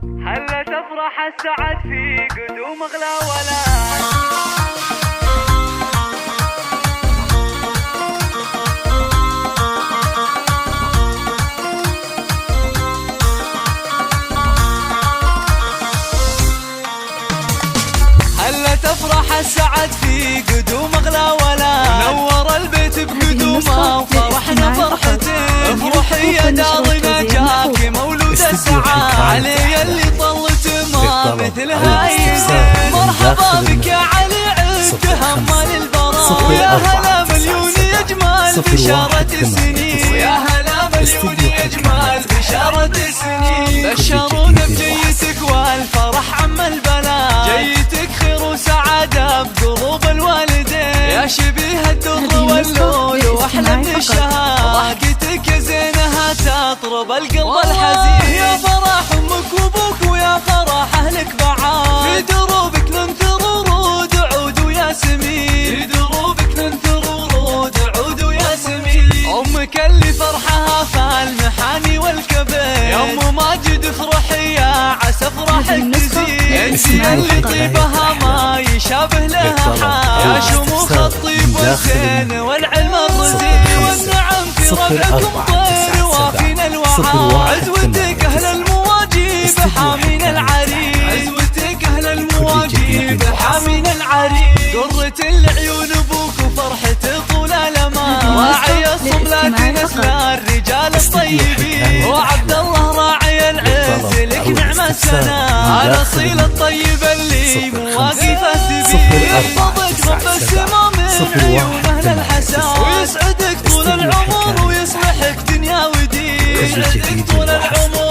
هلا تفرح السعد في قدوم اغلى ولاد. هلا تفرح السعد في قدوم اغلى ولا نور البيت بقدومه وفرحنا فرحته. افرحي يا دارنا جاكي مولود السعاد علي اللي طلت ما مثلها ايده. مرحبا بك يا علي عدت همال البراء ويا هلا مليون يا جمال بشارة السنين. ويا هلا مليون يا جمال بشارة السنين. بشرونا بجيتك والفرح عم البلاء. جيتك خير وسعادة بقلوب الوالدين. يا شبيه الدر واللول واحلى من الشهاد. ضحكتك يا زينها تطرب القلب الحزين. يا فرح امك وابوك ويا فرح اهلك بعاد. في دروبك ننثر ورود عود وياسمين. في دروبك ننثر ورود عود وياسمين. امك اللي فرحها فالمحاني والكبير. يا ام ماجد افرحي يا عسى افرحك تزيد. انت اللي طيبها ما يشابه لها حال. يا شموخ الطيب والزين والعلم الرزين. والنعم في ربعكم طير وافينا الوعاء. عزوتك اهل المواجيب حامين العريس. عزوتك اهل المواجيب حامين العريس. قرة العيون ابوك وفرحته طول الامان. راعي الصبلات نسل الرجال الطيبين. وعبد الله راعي العز لك نعم السنة. الاصيل الطيب اللي مواقفه سبيل. يحفظك رب السما من عيون اهل الحسن. ويسعدك طول العمر ويسمحك دنيا ودين. يسعدك طول العمر